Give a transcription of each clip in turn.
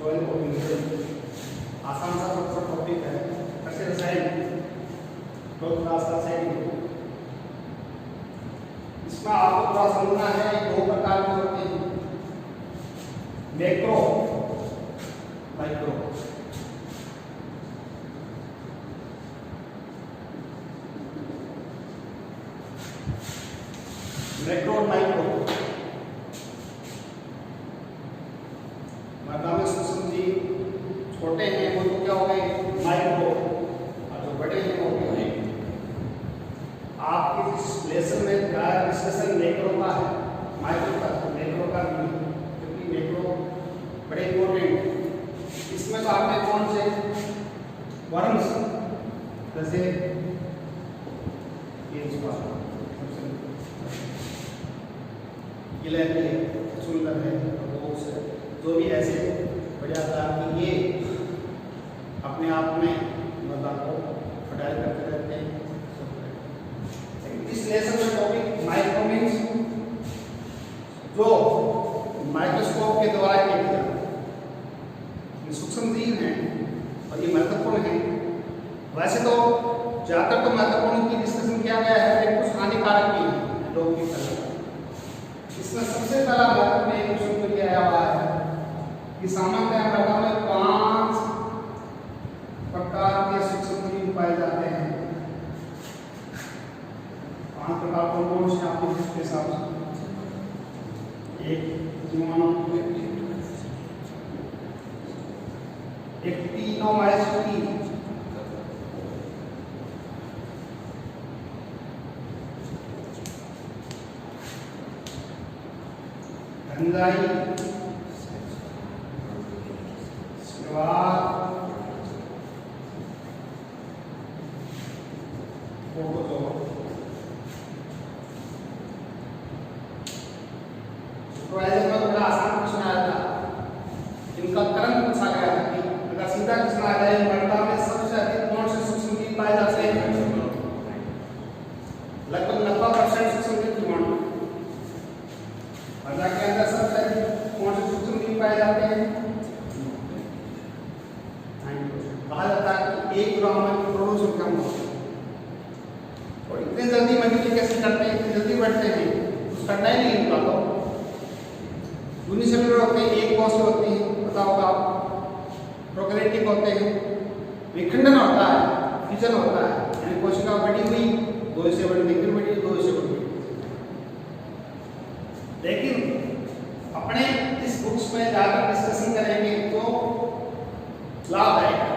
Soil organism आसान सा topic है। कैसे रसायन तो थोड़ा सा सेटिंग इसमें आपको थोड़ा समझना है। दो प्रकार के होते हैं, मैक्रो माइक्रो। मैक्रो और माइक्रो में सूक्ष्म जीव छोटे हैं वो तो क्या हो गए माइक्रो, और जो बड़े हैं वो क्या है। आपके इस लेसन में डिस्कशन मैक्रो का है, माइक्रो का मैक्रो का नहीं, क्योंकि मैक्रो बड़े इंपॉर्टेंट। इसमें तो आपने कौन से वर्म्स जैसे सुंदर है जो भी ऐसे बढ़िया था कि ये अपने आप में मतलब को फटाई करते रहते हैं। इस लेसन में टॉपिक माइक्रो मीन्स जो माइक्रोस्कोप के द्वारा देखते हैं, सूक्ष्म जीव हैं और ये महत्वपूर्ण है। वैसे तो ज्यादातर तो महत्वपूर्ण की डिस्कशन किया गया है, लेकिन कुछ हानिकारक भी है लोगों की तरह। इसमें सबसे पहला महत्वपूर्ण एक क्वेश्चन किया हुआ है कि सामान्य मृदा में 5 प्रकार के सूक्ष्म जीव पाए जाते हैं। 5 प्रकार कौन से आपके हिसाब से? एक जीवाणु, एक टीनोमाइसीटी, एंजाइम, इनका क्रम पूछा गया है कि अगर सीधा प्रश्न आ जाए मृदा में सबसे अधिक कौन से सूक्ष्म जीव पाए जाते हैं, लगभग 90% सूक्ष्म जीव जीवाणु। मृदा के अंदर सबसे अधिक कौन से सूक्ष्म जीव पाए जाते हैं? कहा जाता है कि 1 ग्राम में करोड़ों संख्या में होते हैं और इतने जल्दी मल्टीप्लिकेशन करते हैं, इतने जल्दी बढ़ते हैं, कुछ करना ही नहीं इनका। तो यूनिसेलुलर होते हैं, एक कोश होती है, पता होगा आप। प्रोकैरियोटिक होते हैं, विखंडन होता है, फिजन होता है, यानी कोशिका बड़ी हुई 2 से बड़ी, फिर बड़ी 2 से बड़ी। लेकिन अपने इस बुक्स में जाकर डिस्कशन करेंगे तो लाभदायक है,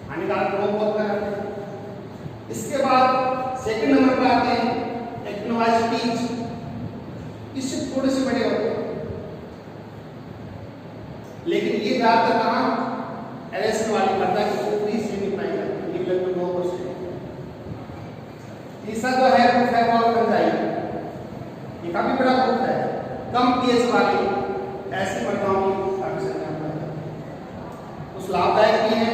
हानिकारक लोग बहुत करते हैं। इसके बाद सेकंड नंबर पर आते हैं एक्टिनोमाइसीटीज। इससे थोड़े से बड़े होते हैं, लेकिन ये ज्यादातर कहाँ एरेसन वाली मृदा की ऊपरी से नहीं पाई जाती है, ये लगभग 9%। तीसरा जो है वो फेवॉल एंजाइम, ये काफी बड़ा ग्रुप है, कम पीएच वाली ऐसी मृदाओं की काफी संख्या में कुछ लाभदायक भी है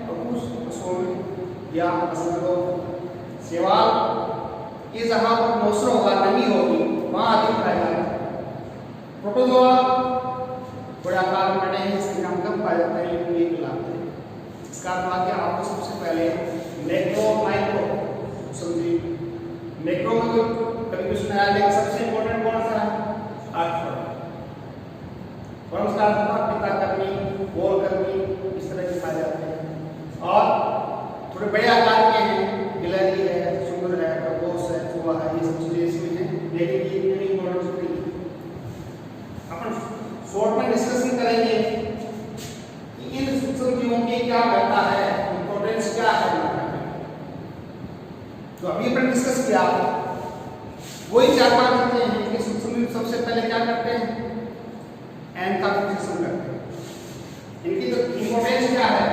और कुछ अशोभित या असंगत। शैवाल ये जहां पर मौसर होगा, नमी होगी, वहां अधिक पाया जाता है। प्रोटोजोआ बड़े आकार में बने हैं, संख्या में कम पाए जाते हैं, लेकिन ये लाभ है। इसका अर्थ है आपको सबसे पहले मैक्रो माइक्रो समझिए। मैक्रो में तो कभी क्वेश्चन आया, लेकिन सबसे इंपॉर्टेंट कौन सा है? अर्थवर्म। वर्म का अर्थ पिता कर्मी, गोल कर्मी, इस तरह के पाए जाते हैं और थोड़े बड़े आकार के हैं, गिलहरी है, सुअर है, खरगोश है, चूहा है, ये सब चीजें इसमें हैं, लेकिन ये इतनी इंपॉर्टेंट नहीं है। अपन शॉर्ट में डिस्कशन करेंगे कि इन सूक्ष्म जीवों की क्या महत्ता है, इंपॉर्टेंस क्या है। तो अभी अपन डिस्कस किया वही 4-5 चीजें हैं कि सूक्ष्म जीव सबसे पहले क्या करते हैं, एन का फिक्सेशन करते हैं। इनकी तो इंपॉर्टेंस क्या है,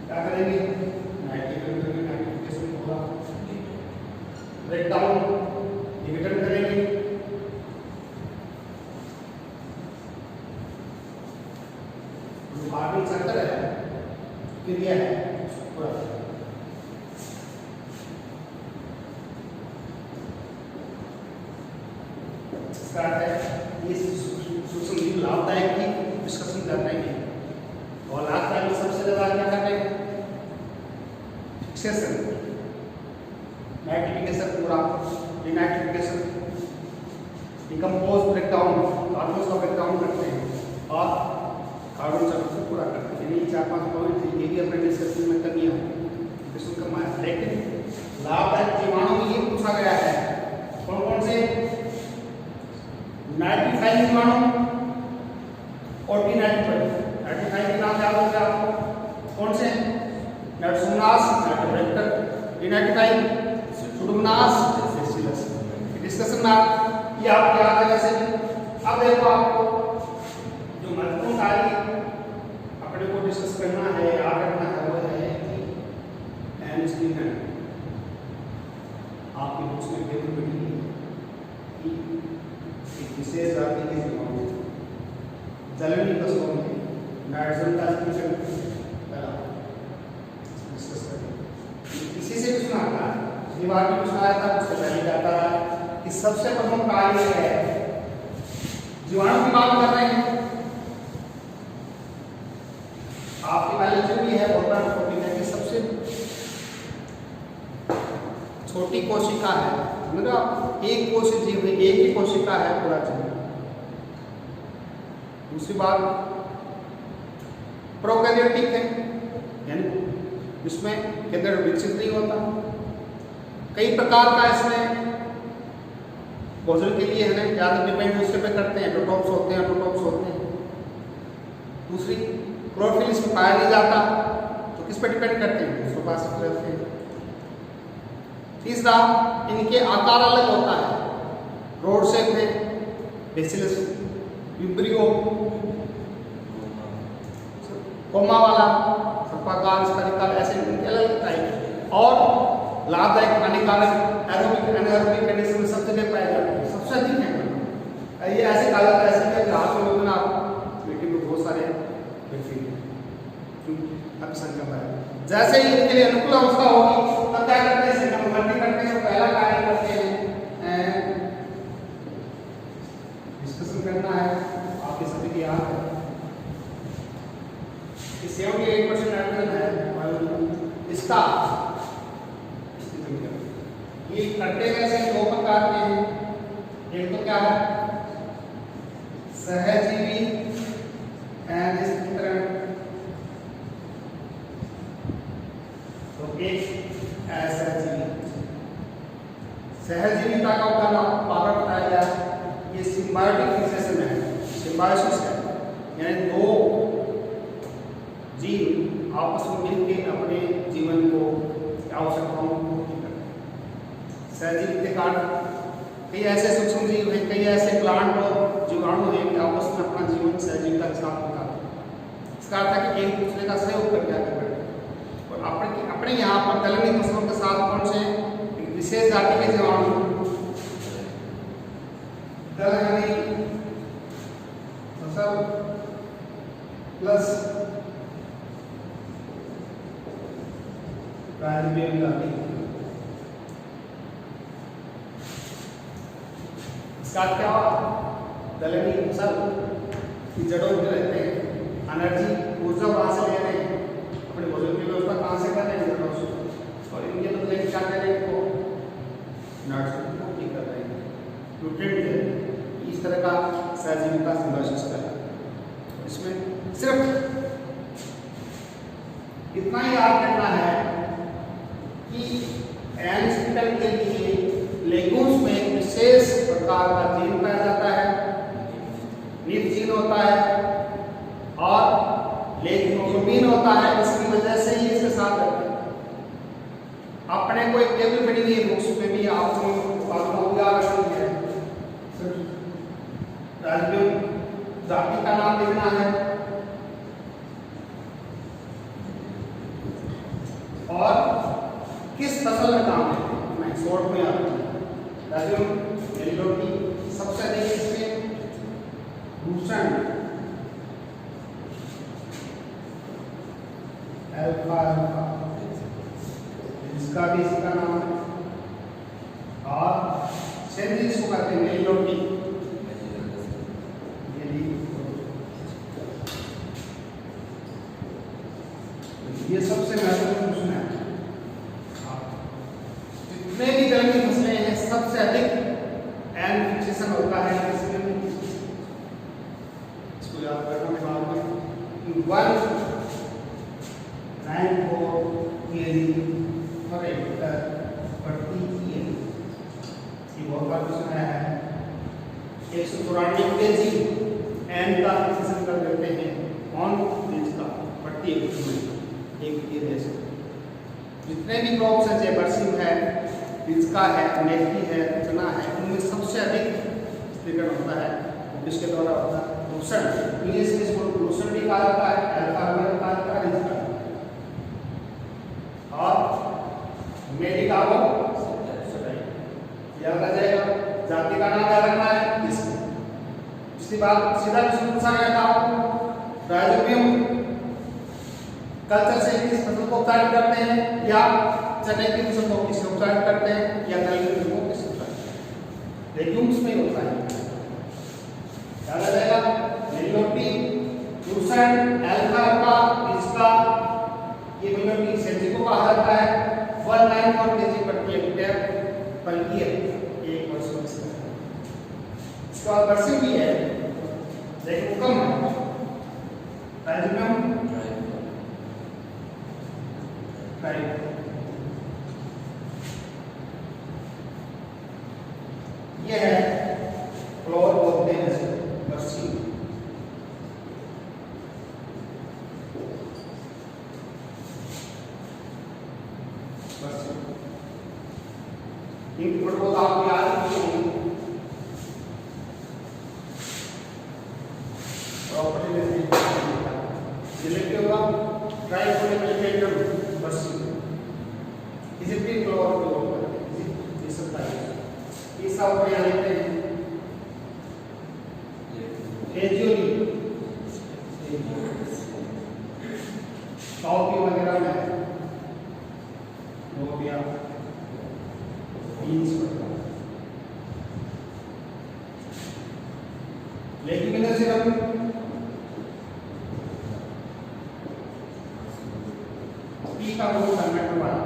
क्या करेंगे? नाइट्रोजन होगा, ब्रेक डाउन डिविजन करेंगे, जो कार्बन सर्कल है क्रिया है पूरा। इसका अर्थ है ये सूक्ष्म जीव लाभदायक की डिस्कशन कर रहे हैं और लाभदायक सबसे ज़्यादा क्या कर रहे हैं? फिक्सेशन, नाइट्रिफिकेशन, पूरा डिनाइट्रिफिकेशन, डिकम्पोज ब्रेकडाउन, कार्बन का ब्रेकडाउन करते हैं और कार्बन चक्र को पूरा करते हैं। यानी 4-5 पॉइंट थे, ये भी अपने डिस्कशन में कर लिया डिस्कशन का माया। लेकिन लाभदायक जीवाणु में ये पूछा गया है कौन कौन से? नाइट्रीफाइंग जीवाणु और डिनाइट्रीफाइंग। नाइट्रीफाइंग के नाम याद होगा आपको कौन से? Nitrosomonas, Nitrobacter, denitrifying Pseudomonas, Bacillus. Discussion में ये आपको याद है वैसे। अब देखो आपको जो महत्वपूर्ण कार्य अपने को डिस्कस करना है, याद रखना है, वो है कि एनस्टीन आपकी बुक्स में केवल बनी है कि एक विशेष जाति के जीवाणु जलनी कस्बों में नाइट्रोजन का डिस्कस करें। इसी से कुछ ना था, पिछली बार भी कुछ आया था, उससे पहले जाता रहा कि सबसे प्रमुख कार्य है जीवाणु की बात कर रहे हैं। आपकी बायोलॉजी भी है बहुत बड़ा टॉपिक है कि सबसे छोटी कोशिका है, मतलब एक कोशिक जीव है, एक ही कोशिका है पूरा जीव। दूसरी बात प्रोकैरियोटिक है, यानी इसमें केंद्र विकसित नहीं होता। कई प्रकार का इसमें भोजन के लिए है ना ज़्यादा डिपेंड उसके पे करते हैं, एंडोटॉक्स होते हैं, एंडोटॉक्स होते हैं। दूसरी क्लोरोफिल इसमें पाया नहीं जाता, तो किस पे डिपेंड करते हैं? उसके पास रहते हैं। तीसरा इनके आकार अलग होता है, रोड शेप में, बेसिलस, विब्रियो, कोमा वाला, सर्पाकार, स्फेरिकल, ऐसे इनके अलग टाइप। और लाभदायक हानिकारक एरोबिक एनारोबिक कंडीशन में सब जगह पाए जाते हैं, सबसे अधिक है। ये ऐसे कहा जाता है ऐसे कि जहाँ पे लोग ना मीटिंग में बहुत सारे व्यक्ति अब संख्या पाए, जैसे ही इनके लिए अनुकूल अवस्था होगी तब क्या करते हैं? संगमरमर करते हैं, पहला कार्य करते हैं डिस्कशन करना है। आपके सभी की याद है कि 78% नाइट्रोजन है इसका। ये करते कैसे? 2 प्रकार के हैं। एक तो क्या है? सहजीवी स्थिरीकरण, तो एक असहजीवी। सहजीविता का पावर बताया गया, ये सिम्बायोटिक फिक्सेशन है, सिम्बायोसिस है, यानी 2 जीव आपस में मिलकर अपने जीवन को आवश्यकताओं को पूर्ति करते हैं। सहजीवी के कारण कई ऐसे सूक्ष्म जीव हैं, कई ऐसे प्लांट और जीवाणु हैं कि आपस में अपना जीवन सहजीविता के साथ बिताते हैं। इसका अर्थ है कि एक दूसरे का सहयोग करके आगे बढ़े। और अपने यहाँ पर दलनी फसलों के साथ कौन से विशेष जाति के जीवाणु दलहनी फसल प्लस राइजोबियम जाति, इसका क्या हुआ? दलहनी फसल की जड़ों में रहते हैं, एनर्जी ऊर्जा वहां से ले रहे हैं, अपने भोजन की व्यवस्था कहाँ से कर रहे हैं? जड़ों से। और इनके बदले क्या कर रहे हैं? नाइट्रोजन को पूर्ति कर रहे हैं, न्यूट्रिएंट दे रहे हैं। इस तरह का सहजीविता सिम्बायोसिस है। इसमें सिर्फ इतना ही याद करना है कि एनिस्टिकल के लिए लेगुम्स में एक विशेष प्रकार का जीन पाया जाता है, नीफ जीन होता है और लेग्नोग्लोबिन होता है। इसकी वजह से ही इसके साथ रहते हैं। अपने को एक टेबल बनी हुई है बुक्स में भी आपको राइजोबियम जाति का नाम लिखना है और किस फसल में काम लेते हैं। मैं शॉर्ट में आता हूँ। राइजोबियम येलो की सबसे अधिक इसमें भूषण अल्फा अल्फा इसका भी इसका नाम है और सेंद्रीय इसको कहते हैं येलो की। क्वेश्चन है 194 kg n का फिक्सेशन कर देते हैं ऑन बीज का प्रति एकड़ में एक ये देश जितने भी क्रॉप्स हैं, चाहे बरसीम है, पिचका है, मेथी है, चना है, उनमें सबसे अधिक स्थिरीकरण होता है इसके द्वारा होता है दूषण। इंग्लिश में इसको दूषण भी कहा जाता है, अल्फा भी कहा जाता है और मेडिका को याद आ जाएगा। जाति का नाम याद रखना है इसके बाद सीधा पूछा गया था राइजोबियम कल्चर से किस फसल को उपचारित करते हैं, या चने की फसल को किससे उपचारित करते हैं, या दाल की फसल को किससे उपचारित करते हैं। लेग्यूम्स में होता है याद आ जाएगा। मेलियोटी दूषण अल्फा इसका ये मेलियोटी सेंसी को कहा जाता है 194 kg प्रति हेक्टेयर पर ईयर एक वर्ष में। इसके बाद बरसीम भी है लेकिन वो कम है। राइजोबियम ये है फ्लोर बोलते हैं बरसीम। इन प्रोटोकॉल आपको याद रखिए प्रॉपर्टी में सिलेक्ट होगा ट्राइफोलिक बरसीम इसे भी फ्लोर बोलते हैं इस सब का इस ऊपर यहाँ लिखते हैं एजियोली कॉफी वगैरह में लोबिया बीन्स लेग्यूमिनस सिरप पी का वो फर्मेंट वाला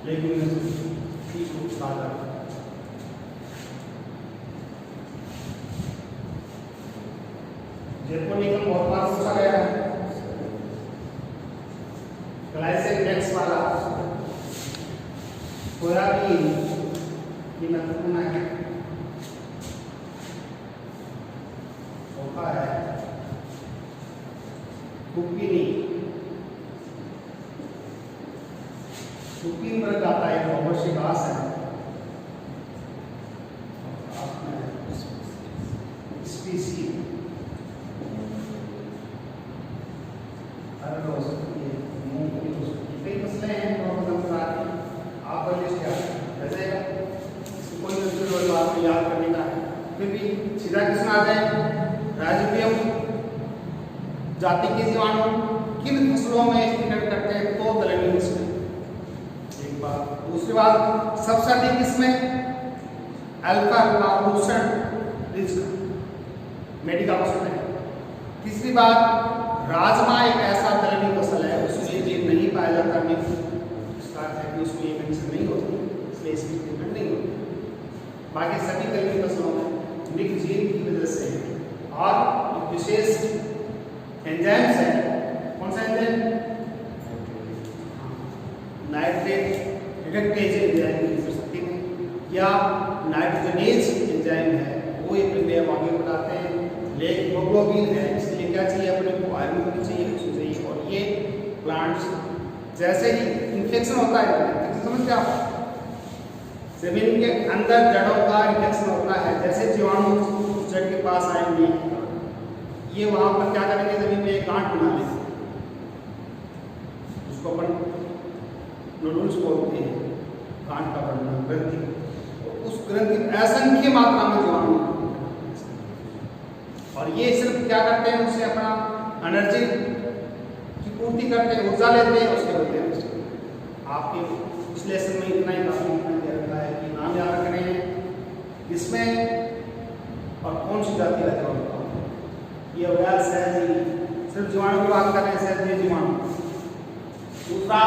लेग्यूमिनस पी को सादा जेपोनिकम बहुत बार पूछा गया है। ग्लाइसेमिक्स वाला सोयाबीन ये महत्वपूर्ण है होता है कुकिनी कुकिन पर जाता है बहुत घास है स्पीसी कई मसले हैं आप कोई बात याद करने का है। फिर भी सीधा किसमें आ जाए राइजोबियम जाति के जीवाणु किन फसलों में स्थिरीकरण करते हैं तो दलहनी में एक बात। दूसरी बात सबसे अधिक किसमें अल्फा दूषण मेडिका फसल है। तीसरी बात राजमा एक ऐसा दलहनी फसल है उसमें ये नहीं पाया जाता इसका अर्थ है कि उसमें ये कंडीशन नहीं होती इसलिए इसकी ट्रीटमेंट नहीं होती। बाकी सभी दलहनी फसलों में मिक्स जीन की वजह से और विशेष एंजाइम्स है। कौन सा एंजाइम नाइट्रेट रिडक्टेज एंजाइम की सकती है या नाइट्रोजनेज एंजाइम है वो ये प्रक्रिया आगे बताते हैं। लेकिन हीमोग्लोबिन है इसलिए क्या चाहिए अपने को आयरन होनी चाहिए चाहिए। और ये प्लांट्स जैसे ही इन्फेक्शन होता है इन्फेक्शन समझते आप जमीन के अंदर जड़ों का इन्फेक्शन होता है जैसे जीवाणु जड़ के पास आएंगे ये वहां पर क्या करेंगे जमीन में एक गांठ बना लेंगे उसको अपन नोडल्स बोलते हैं गांठ का बनना ग्रंथि उस ग्रंथि असंख्य मात्रा में जीवाणु और ये सिर्फ क्या करते हैं उससे अपना एनर्जी की पूर्ति करते हैं ऊर्जा लेते हैं उसके बदले आपके इस लेसन में इतना ही काफी दे रखा है कि नाम याद रख रहे हैं इसमें और कौन सी जाति रहता है ये वैल सहजी सिर्फ जीवाणु की बात कर रहे हैं सहजी जीवाणु। दूसरा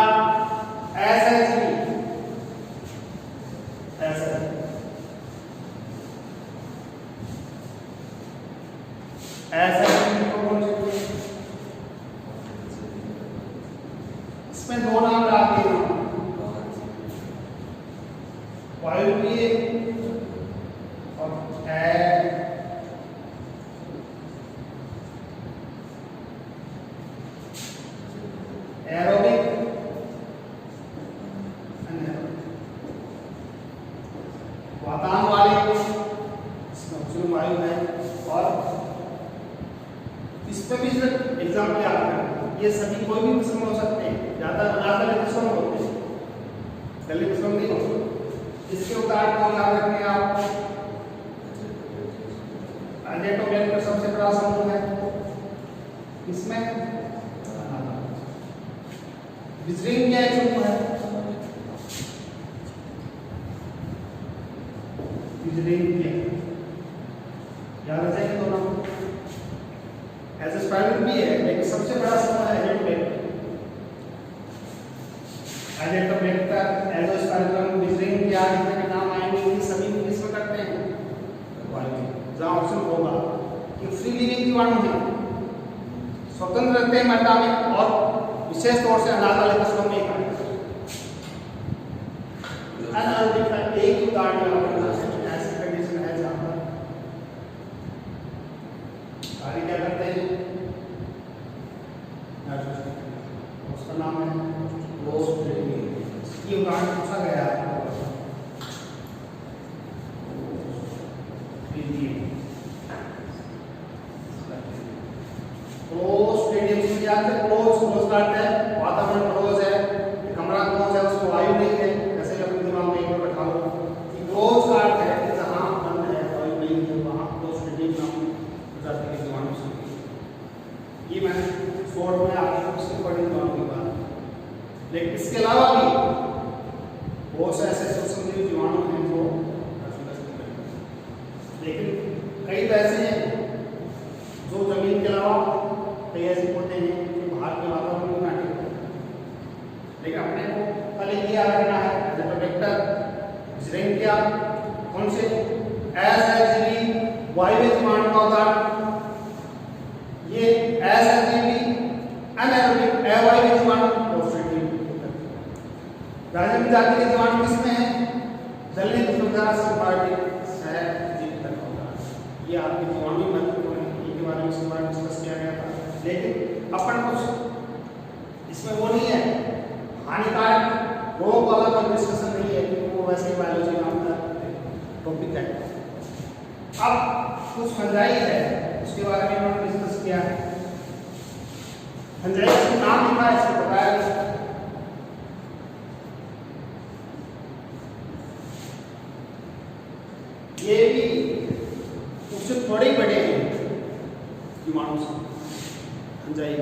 असहजी इसमें दो नाम डालते हैं भी है और एरोबिक वातावरण वाली इसमें वायु है। और इस पे भी एग्जाम्पल याद करें, ये सभी कोई भी किस्म हो सकते हैं, ज्यादा किस्म होते हैं, गले किस्म नहीं होते। इसके उदाहरण को याद रखें आप। एजेटोबैक्टर का सबसे बड़ा समूह है, इसमें विजरिंग क्या एक समूह है, विजरिंग याद रखेंगे दोनों। एजोस्पाइरल भी है, लेकिन सबसे बड़ा समूह है एजेटोबैक्टर। एजेटोबैक्टर, एजोस्पाइरल, विजरिंग क्या के नाम आएंगे, ये सभी किसमें करते हैं, जहां ऑप्शन होगा कि फ्री लिविंग जीवाणु है, स्वतंत्र रहते हैं मृदा में और विशेष तौर से अनाथ वाले किस्मों में अनारोबिक का एक उदाहरण ऐसी कंडीशन है जहां पर कार्य क्या करते हैं, उसका नाम है क्लोस्ट्रिडियम। ये उदाहरण पूछा गया है क्लोस्ट्रिडियम से क्या है, क्लोज करते हैं, वातावरण क्लोज है, कमरा क्लोज है, उसको वायु नहीं है, ऐसे अपने दिमाग में एक बार बैठा लो कि क्लोज का अर्थ है कि जहां बंद है, वायु नहीं है, वहां क्लोस्ट्रिडियम नाम प्रजाति के जीवाणु से। ये मैंने शॉर्ट में आपको उसके पढ़ी जीवाणु की बात, लेकिन इसके अलावा भी बहुत से ऐसे सूक्ष्मजीव जीवाणु हैं जो, लेकिन कई तो ऐसे हैं जो जमीन के अलावा कई ऐसे होते हैं जो बाहर के वातावरण में नाटे होते हैं। लेकिन अपने को पहले ये याद रखना है, एजेटोबैक्टर, विजरिंग क्या, कौन से असहजीवी वायवीय जीवाणु का उदाहरण, ये असहजीवी अनारोबिक अवायवीय जीवाणु क्लोस्ट्रिडियम। राजन जाति के जीवाणु किसमें है, जलीय द्वारा सिम्बायोटिक सहजीवी तक होता है। ये आपके जीवाणु महत्वपूर्ण है, इनके बारे में इसके बारे में डिस्कस किया गया था, लेकिन अपन कुछ इसमें वो नहीं है, हानिकारक रोग वाला कोई डिस्कशन नहीं है, क्योंकि वो वैसे ही बायोलॉजी नाम का टॉपिक है। अब कुछ फंजाई है, उसके बारे में हमने डिस्कस किया है। फंजाई का नाम लिखा है, इसको बताया ये भी उससे थोड़े ही बड़े हैं जीवाणु से, फंजाई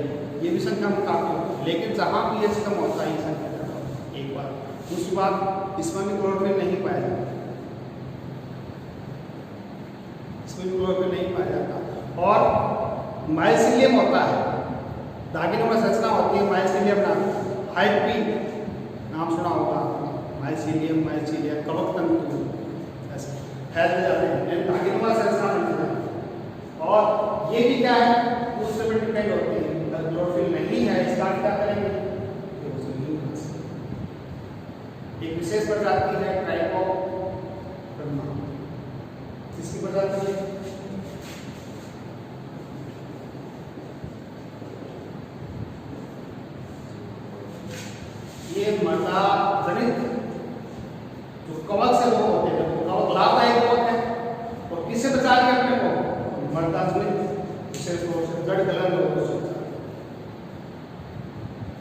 ये भी संख्या में काफी, लेकिन जहां पीएच कम होता है संख्या एक बार, दूसरी बात इसमें भी क्लोरोफिल नहीं पाया जाता, इसमें भी क्लोरोफिल नहीं पाया जाता। और माइसीलियम होता है, दागिनों में संरचना होती है माइसीलियम नाम, हाइपी नाम सुना होगा, माइसीलियम कवक तंतु ऐसे फैलते जाते हैं, दागिनों में संरचना बनती है। और ये भी क्या है, उससे भी डिपेंड होते हैं, अगर क्लोरोफिल नहीं है इसका क्या करेंगे, एक विशेष प्रजाति है ट्राइकोडर्मा, किसकी प्रजाति है, ये मृदा जनित जो कवक से रोग होते हैं, तो कवक लाभदायक रोग है, और किससे बचा के अपने को, मृदा जनित विशेष रूप से जड़ गलन रोगों से,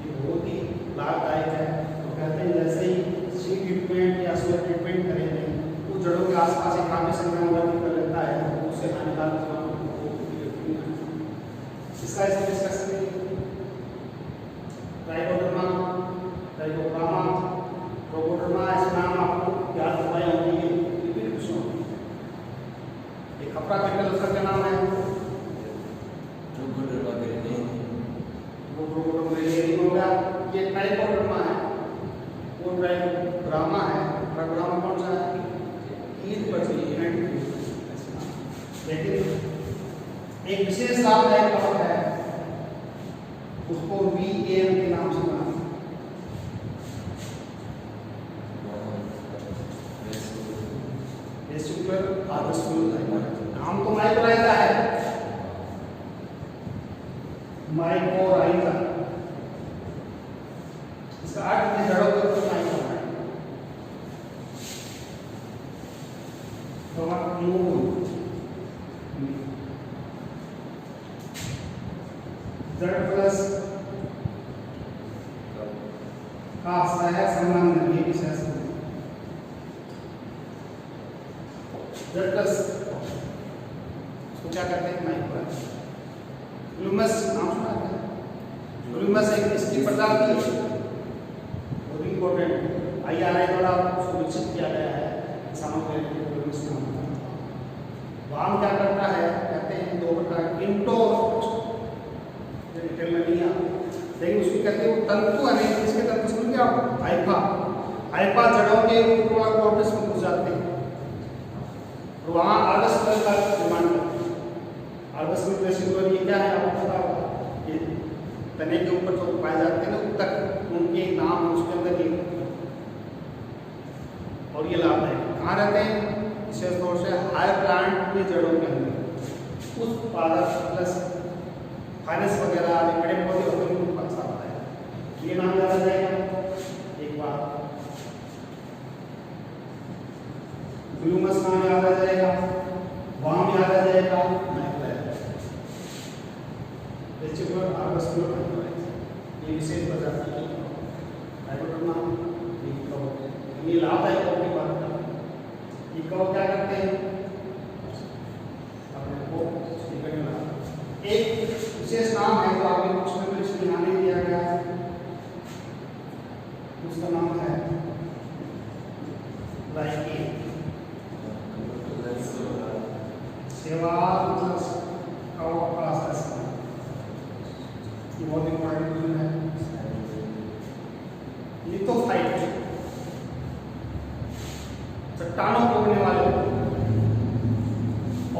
ये बहुत ही लाभदायक है। तो कहते हैं जैसे ही सीड ट्रीटमेंट या सोइल ट्रीटमेंट करेंगे, वो जड़ों के आसपास एक काफी संख्या में वृद्धि कर लेता है, तो उससे हानिकारक इसका इसमें डिस्कशन है। ट्राइकोडर्मा, ट्राइकोग्रामा, ट्रोकोडर्मा, ऐसे नाम आपको याद करवाए होंगे, विभिन्न किस्मों होती है। एक खपरा कैटल उसका क्या नाम है, ट्रोकोडर्मा ग्रेनेरी हो गया। ये ट्राइकोडर्मा है, वो ट्राइकोग्रामा है, ट्राइकोग्रामा कौन सा है, ईद पर लेकिन एक विशेष लाभदायक कवक है, उसको VAM के नाम से नाम तो माइकोराइजा है, माइकोराइजा, इसका अर्थ है जड़ों के ऊपर माइकोराइजा। तो जड़ प्लस का सह संबंध, ये भी सह संबंध। जड़ प्लस उसको क्या कहते हैं, माइकोराइजा। ग्लूमस नाम सुना है? ग्लूमस एक इसकी प्रजाति है, बहुत इंपॉर्टेंट, IRI द्वारा उसको विकसित किया गया है सामग्री ग्लूमस नाम। वाम क्या करता है, कहते हैं दो प्रकार इंटो, डिटेल में नहीं आते, लेकिन उसकी कहते हैं वो तंतु है, इसके तंतु सुन के आप हाइफा, हाइफा जड़ों के ऊपर वाला कॉर्टेक्स में घुस जाते हैं और वहाँ आर्गस सेल का निर्माण करते हैं। आर्गस सेल ये क्या है आपको पता होगा, ये तने के ऊपर जो पाए जाते हैं ना तक, उनके नाम उसके अंदर ये, और ये लाभ है कहाँ रहते हैं, विशेष तौर से हाई प्लांट की जड़ों के अंदर, उस पादप प्लस फाइनस वगैरह आदि बड़े पौधे होते हैं उनको फंसा होता है। ये नाम याद आ जाएगा एक बार, ग्लूमस नाम याद आ जाएगा, वाम याद आ जाएगा, वेजिटेबल हार्वेस्टर ये विशेष प्रजाति की हाइड्रोटोन नाम, ये लाभदायक होने की बात करते हैं। ये कब क्या करते हैं, अपने को एक विशेष नाम है तो आपके क्वेश्चन में इसमें ध्यान नहीं दिया गया है, उसका नाम है लाइकेन, शैवाल का प्रोसेस, ये बहुत इंपॉर्टेंट है। लिथोफाइट, चट्टानों को उड़ने वाले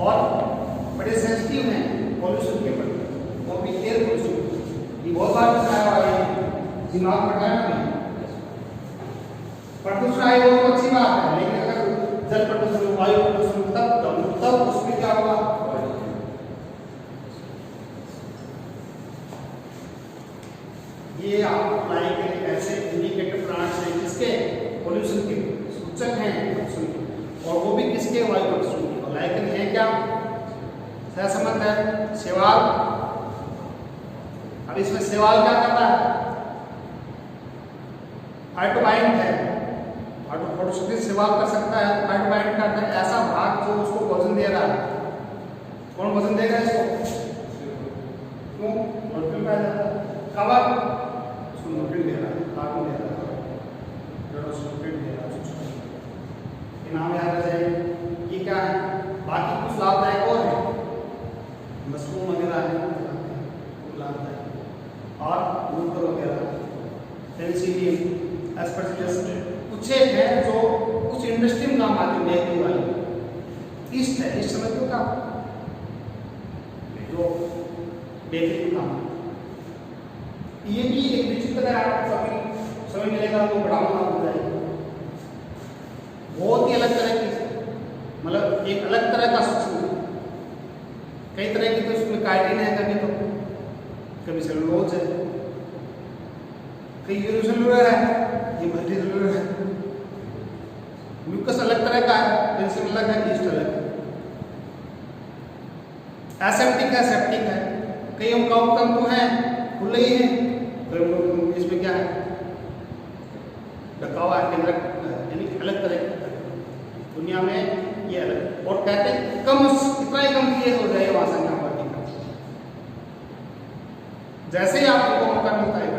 और बड़े सेंसिटिव हैं पॉल्यूशन के प्रति, वो भी एयर पॉल्यूशन, ये बहुत बार बताया हुआ है, दिमाग पटाया नहीं। प्रदूषण है वो तो अच्छी बात है, लेकिन अगर जल प्रदूषण, वायु प्रदूषण, तब उसमें क्या होगा, ये आपको अप्लाई करें ऐसे इंडिकेटर प्लांट्स हैं जिसके पॉल्यूशन के सूचक हैं और वो भी किसके, वायु प्रदूषण के। और लाइकेन है क्या, सहसंबंध है, शैवाल। अब इसमें शैवाल क्या करता है, फाइटोबाइंड है, फोटोसिंथेसिस शैवाल कर सकता है, फाइटोबाइंड करता है ऐसा भाग जो उसको भोजन दे रहा है। कौन भोजन देगा इसको, क्यों, न्यूट्रिएंट पाया जाता है, कवर उसको न्यूट्रिएंट दे रहा है, कार्बन दे रहा है, न्यूट्रिएंट दे रहा है, ये नाम याद आ जाएगा। ये क्या है, बाकी कुछ लाभदायक और है, मशरूम वगैरह है लाभदायक, और मूत्र वगैरह, पेनिसिलियम, एस्परजिलस, कुछ एक है जो कुछ इंडस्ट्री में काम आती है, बेकरी वाली, ईस्ट है, ईस्ट समझते हो क्या, जो बेकरी में काम, ये भी एक विचित्र है, आपको समय मिलेगा तो बढ़ावा हो जाएगा। बहुत ही अलग तरह की, मतलब एक अलग तरह का सूक्ष्म, कई तरह की, तो इसमें काइटिन है, कभी सेलुलोज है, कई यूनिसेलुलर है, ये मल्टीसेलुलर है, म्यूकस अलग तरह का है, पेनिसिलिन अलग है, ईस्ट अलग है, एसेप्टिक है, सेप्टिक है, कई उनका तंतु हैं खुले ही हैं, तो इसमें क्या है, ढका हुआ है, केंद्रक, यानी अलग तरह की दुनिया में ये अलग। और कहते हैं कम, कितना ही कम क्लियर हो जाए वासना पार्टी का, जैसे ही आपको मौका मिलता है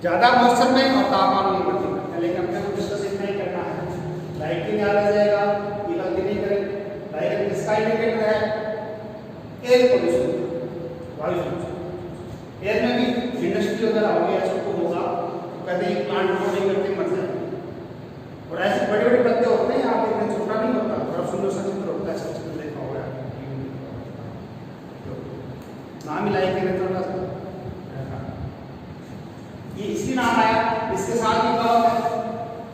ज्यादा मॉइस्चर में और तापमान में बढ़ती है, लेकिन अपने को डिस्कस इतना ही करना है। लाइटिंग याद आ जाएगा, ये गलती नहीं करें। लाइटिंग किसका इंडिकेटर है, एयर पोल्यूशन, वायु प्रदूषण। एयर में भी इंडस्ट्री वगैरह हो गया, सबको होगा तो कहते हैं प्लांट को नहीं करते मर जाए, और ऐसे बड़े बड़े पत्ते होते हैं, आप इतना छोटा नहीं होता, बड़ा सुंदर सा चित्र होता है, सब चित्र देखा होगा नाम ही लाइक करें थोड़ा सा, ये इसलिए नाम आया, इसके साथ भी कवर है,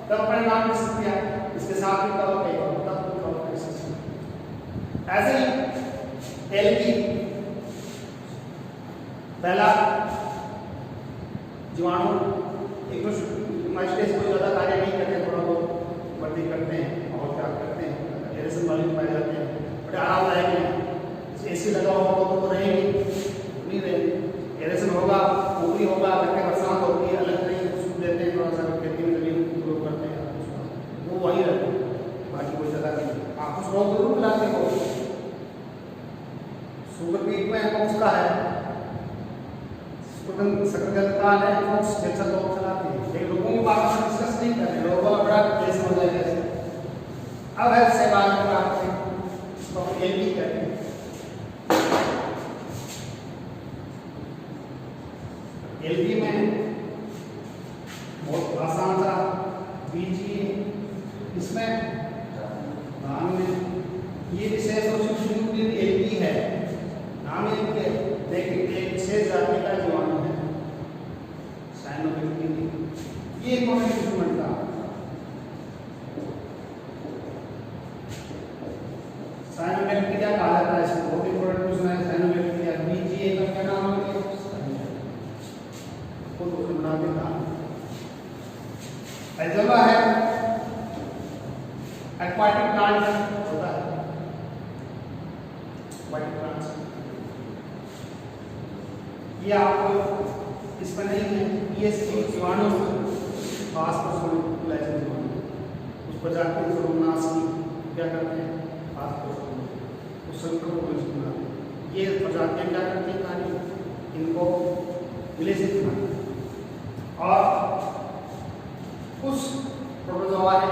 तब अपने नाम किस किया, इसके साथ भी कवर है, तब कवर है। ऐसे ही एल की पहला जीवाणु एक माइस्टेज कोई ज़्यादा कार्य नहीं करते, थोड़ा बहुत वृद्धि करते हैं और क्या करते हैं एरेसन वाले पाए जाते हैं, बट आरामदायक है। एसी लगा होगा तो वो रहेगी नहीं रहेगी, एरेसन होगा ऊपरी होगा, करके बरसात होती है अलग तरीके सूख देते हैं, थोड़ा सा खेती में जमीन उपयोग करते हैं वो वही रहते हैं, बाकी कोई ज़्यादा नहीं। आप कुछ लोग जरूर मिलाते हो, शुगर पीट में कौन सा है सकरगंदकाल है, कौन जैसा लोग चलाते हैं, लेकिन लोगों की बात हम डिस्कस नहीं कर रहे, लोगों का बड़ा केस हो जाएगा ऐसे। अब है सेवाल का तो हम ये भी कहते हैं एलबी में बहुत आसान सा बीजी इसमें नाम में ये विशेष एलबी है, नाम एलबी है लेकिन एक विशेष जाति का जीवाणु है साइनोबैक्टीरिया। ये इंपॉर्टेंट इंस्ट्रूमेंट था साइनोबैक्टीरिया कहा जाता है, इसको बहुत इंपॉर्टेंट क्वेश्चन है साइनोबैक्टीरिया। बीजीए का क्या नाम है खुद उसको बना देता एजोला है, एक्वाटिक प्लांट होता है, एक्वाटिक प्लांट्स ये आपको इसमें नहीं है, ये जीवाणु खास पर उस प्रजाति सर्वनाश की क्या करते हैं खास पर उस संक्रमण ये प्रजातियां क्या करती हैं कार्य इनको विलेसित करना और उस प्रोटोजोआ है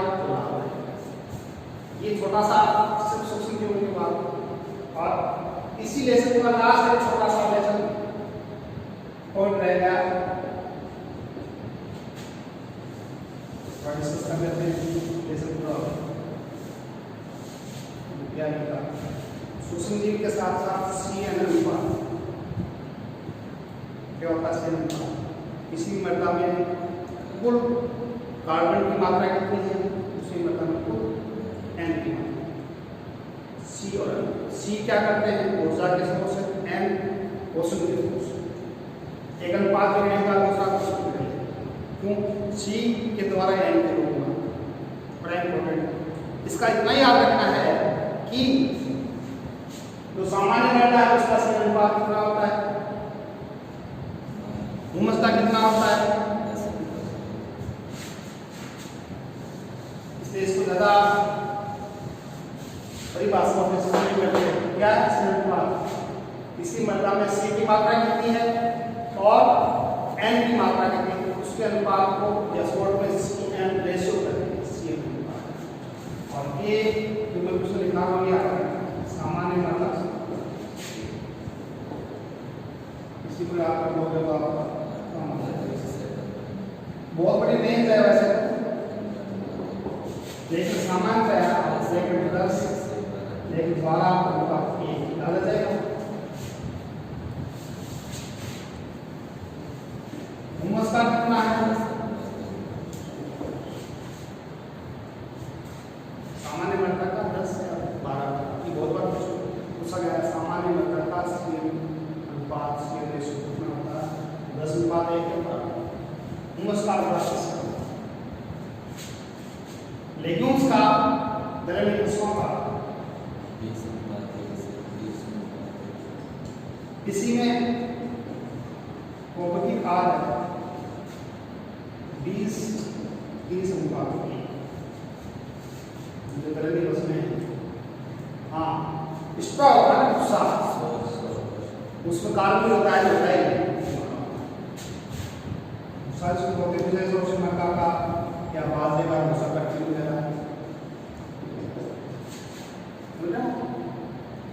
ये छोटा सा सिर्फ सूक्ष्म जीवों की बात। और इसी लेसन का लास्ट एक छोटा सा लेसन और रहेगा डिस्कस कर लेते हैं लेसन पूरा सूक्ष्म जीव के साथ साथ सीएन अनुपात क्या होता है सीएन अनुपात। इसी मृदा में कुल कार्बन की मात्रा कितनी है, उसी मृदा में कुल एन की मात्रा। सी और सी क्या करते हैं ऊर्जा के सोर्स है, एन पोषण के सोर्स, एक अनुपात गिरेगा दूसरा पोषण गिरेगा, क्यों सी के द्वारा एन के रूप में। बड़ा इंपॉर्टेंट इसका इतना याद रखना है कि जो सामान्य मृदा है उसका सी अनुपात कितना होता है, हुमस का कितना होता है, इसलिए इसको ज्यादा परिभाषा में समझ करते हैं क्या है सी अनुपात। इसी मृदा में सी की मात्रा कितनी है और एन की मात्रा कितनी है, उसके अनुपात को या शॉर्ट में सी एन रेशियो करते हैं सी अनुपात। और ये जो मैं कुछ लिखा हूं ये सामान्य मृदा इसी को याद कर लोगे तो आप बहुत बड़ी रेंज है वैसे, लेकिन सामान्य है लेकिन 10 लेकिन 12 अनुपात 1 डाला जाएगा। हुमस का कितना है सामान्य मृदा का 10 से 12, ये बहुत बार पूछा गया है। सामान्य मृदा का अनुपात से रेशियो कितना होता है 10 अनुपात 1 के बराबर। हुमस का लेग्यूम्स का दलहनी फसलों का इसी में गोबर खाद है 20 अनुपात जो दलहनी फसलें हैं। हाँ इसका होता है भूसा, उसमें कार्बन होता है मक्का का या बाजरे का भूसा कट्टी वगैरह,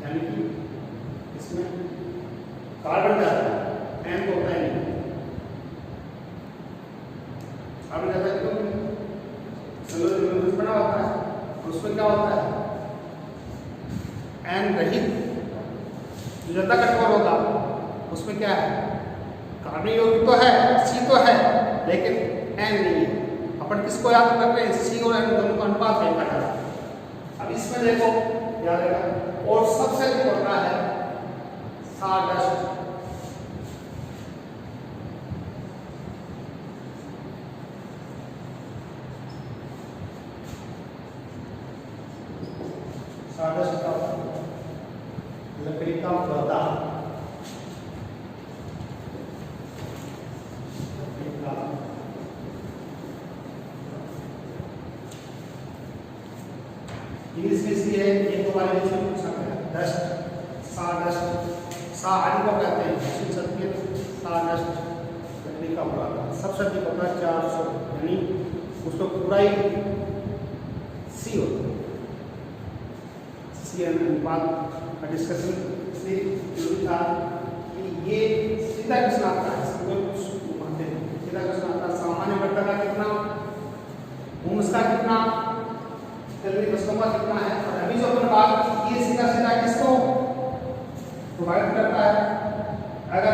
यानी कि इसमें कार्बन जाता है एन तो होता ही नहीं, कार्बन जाता है क्यों सेलुलोज बना होता है, उसमें क्या होता है एन रहित जो ज्यादा कठोर होगा उसमें क्या है कार्बन यौगिक तो है सी तो है लेकिन एन नहीं है। अपन किसको याद कर रहे हैं सी और एन दोनों का अनुपात देखा जाता है। अब इसमें देखो याद रहेगा। और सबसे अधिक होता है साडस्ट। साडस्ट का लकड़ी का पौधा, इंग्लिश में इसलिए है ये दो वाले में पूछा गया। डस्ट, साडस्ट, साड़ी को कहते हैं दक्षिण संस्कृत, साडस्ट लकड़ी का पौधा। सबसे अधिक होता है 400, यानी उसको पूरा ही सी होता है। सी अनुपात का डिस्कशन से जरूरी था कि ये सीधा क्वेश्चन आता है, कुछ मानते हैं सीधा क्वेश्चन आता है। सामान्य घटक का कितना, हुमस का कितना, जल्दी कस्टमर कितना है। और अभी जो अपन बात की ये सीधा सीधा किसको प्रोवाइड करता है। अगर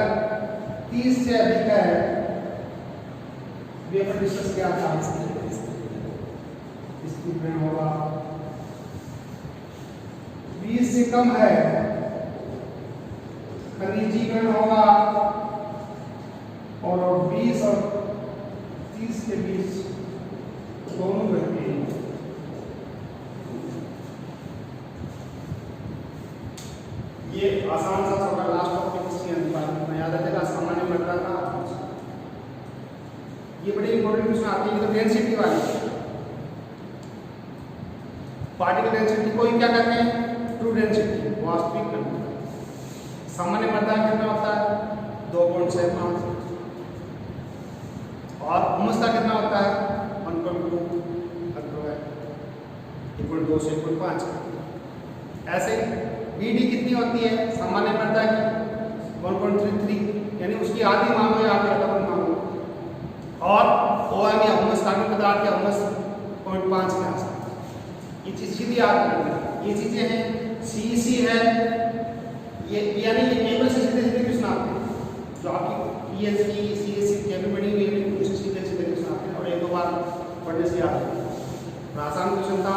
30 से अधिक है, ये अपन डिस्कस किया था, इसकी में होगा 20 से कम है, खनिजीकरण होगा। और 20 और 30 के बीच दोनों रहते हैं। ये आसान सा छोटा लास्ट टॉपिक इसके अनुपात में याद रखेगा, सामान्य मात्रा का। ये बड़ी इंपॉर्टेंट क्वेश्चन आती है, तो डेंसिटी वाली पार्टिकल डेंसिटी को ही क्या कहते हैं, ट्रू डेंसिटी, वास्तविक घनत्व। सामान्य मात्रा कितना होता है 2.65 और हुमस का कितना होता है 1.2 इक्वल 2 से 1.5। ऐसे बीडी कितनी होती है सामान्य मात्रा की 1.33, यानी उसकी आधी मानो या आधी डबल मानो। और ओएम या हुमस कार्बनिक पदार्थ या हुमस 0.5 के आसपास। ये चीज सीधी याद रखनी। ये चीजें हैं सीईसी है, ये यानी ये टेबल से सीधे सीधे क्वेश्चन आते हैं जो आपकी पीएचडी सीएससी टेबल बनी हुई है, उससे सीधे सीधे क्वेश्चन आते हैं और एक दो बार पढ़ने से याद है। आसान क्वेश्चन था।